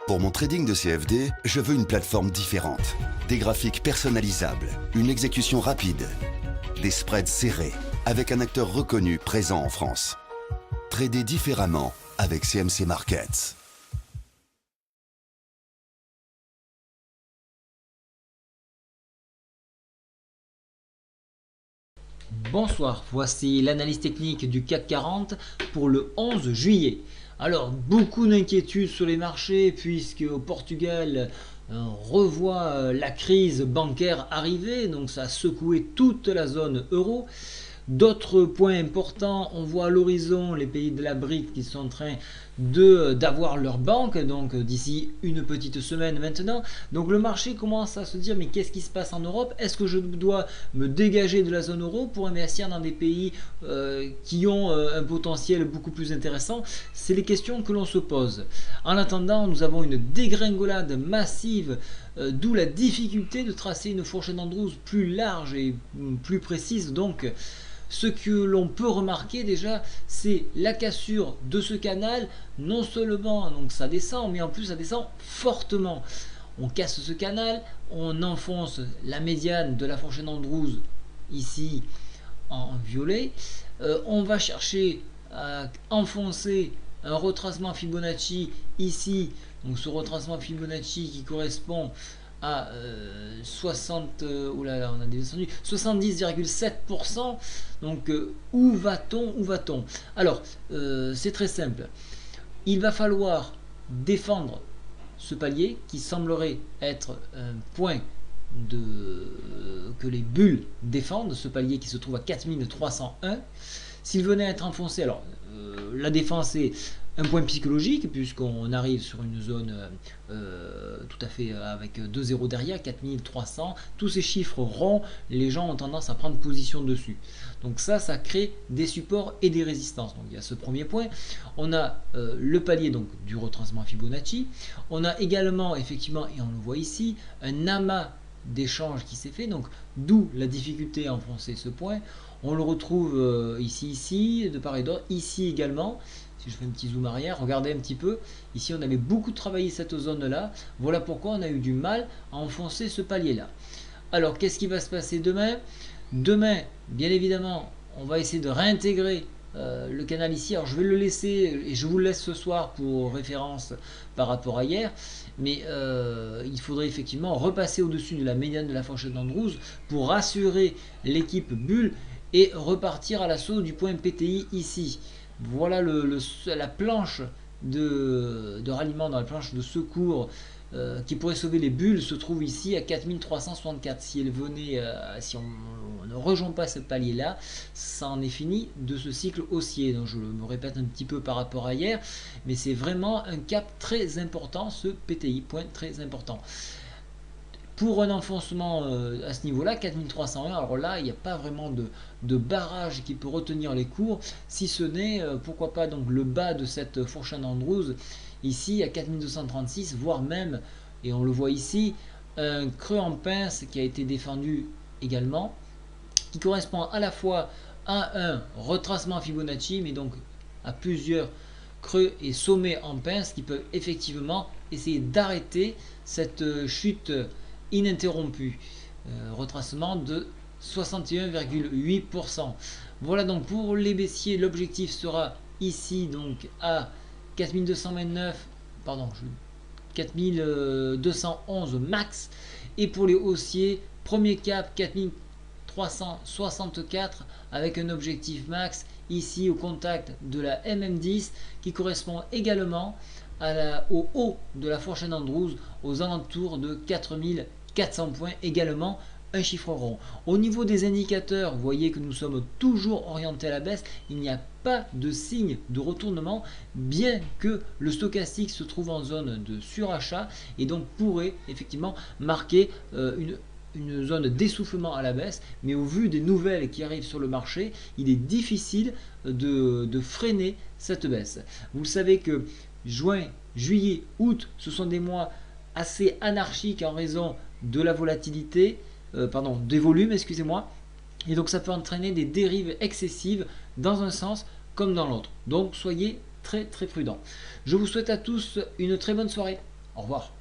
Pour mon trading de CFD, je veux une plateforme différente. Des graphiques personnalisables, une exécution rapide, des spreads serrés, avec un acteur reconnu présent en France. Trader différemment avec CMC Markets. Bonsoir, voici l'analyse technique du CAC 40 pour le 11 juillet. Alors, beaucoup d'inquiétudes sur les marchés puisque au Portugal, on revoit la crise bancaire arriver, donc ça a secoué toute la zone euro. D'autres points importants, on voit à l'horizon les pays de la BRIC qui sont en train d'avoir leur banque, donc d'ici une petite semaine maintenant. Donc le marché commence à se dire mais qu'est-ce qui se passe en Europe? Est-ce que je dois me dégager de la zone euro pour investir dans des pays qui ont un potentiel beaucoup plus intéressant? C'est les questions que l'on se pose. En attendant, nous avons une dégringolade massive, d'où la difficulté de tracer une fourchette d'Andrews plus large et plus précise. Donc ce que l'on peut remarquer déjà, c'est la cassure de ce canal. Non seulement donc ça descend, mais en plus ça descend fortement. On casse ce canal, on enfonce la médiane de la fourchette d'Andrews ici en violet. On va chercher à enfoncer un retracement Fibonacci ici. Donc ce retracement Fibonacci qui correspond à 70,7%. Donc où va-t-on? Alors c'est très simple. Il va falloir défendre ce palier qui semblerait être un point que les bulles défendent, ce palier qui se trouve à 4301. S'il venait à être enfoncé, alors la défense est un point psychologique puisqu'on arrive sur une zone tout à fait avec 2 zéros derrière, 4300, tous ces chiffres ronds, les gens ont tendance à prendre position dessus. Donc ça crée des supports et des résistances. Donc il y a ce premier point. On a le palier donc du retracement Fibonacci. On a également effectivement, et on le voit ici, un amas d'échange qui s'est fait, donc d'où la difficulté à enfoncer ce point. On le retrouve ici, de part et d'autre, ici également. Si je fais un petit zoom arrière, regardez un petit peu. Ici, on avait beaucoup travaillé cette zone-là. Voilà pourquoi on a eu du mal à enfoncer ce palier-là. Alors, qu'est-ce qui va se passer demain? Demain, bien évidemment, on va essayer de réintégrer le canal ici. Alors, je vais le laisser, et je vous le laisse ce soir pour référence par rapport à hier. Mais il faudrait effectivement repasser au-dessus de la médiane de la fourchette d'Andrews pour rassurer l'équipe bulle et repartir à l'assaut du point PTI ici. Voilà la planche de ralliement, dans la planche de secours qui pourrait sauver les bulles, se trouve ici à 4364. Si elle venait, si on ne rejoint pas ce palier là, ça en est fini de ce cycle haussier. Donc je me répète un petit peu par rapport à hier, mais c'est vraiment un cap très important, ce PTI, point très important. Pour un enfoncement à ce niveau-là, 4301, alors là, il n'y a pas vraiment de barrage qui peut retenir les cours, si ce n'est, pourquoi pas, donc le bas de cette fourchette d'Andrews, ici à 4236, voire même, et on le voit ici, un creux en pince qui a été défendu également, qui correspond à la fois à un retracement Fibonacci, mais donc à plusieurs creux et sommets en pince qui peuvent effectivement essayer d'arrêter cette chute ininterrompu, retracement de 61,8%. Voilà donc pour les baissiers, l'objectif sera ici donc à 4229, pardon, 4211 max, et pour les haussiers, premier cap 4364 avec un objectif max ici au contact de la MM10 qui correspond également au haut de la fourchette d'Andrews aux alentours de 4400 points, également un chiffre rond. Au niveau des indicateurs, vous voyez que nous sommes toujours orientés à la baisse, il n'y a pas de signe de retournement, bien que le stochastique se trouve en zone de surachat et donc pourrait effectivement marquer une zone d'essoufflement à la baisse, mais au vu des nouvelles qui arrivent sur le marché, il est difficile de freiner cette baisse. Vous savez que juin, juillet, août, ce sont des mois assez anarchiques en raison de la volatilité, des volumes, excusez-moi, et donc ça peut entraîner des dérives excessives dans un sens comme dans l'autre. Donc soyez très très prudents. Je vous souhaite à tous une très bonne soirée. Au revoir.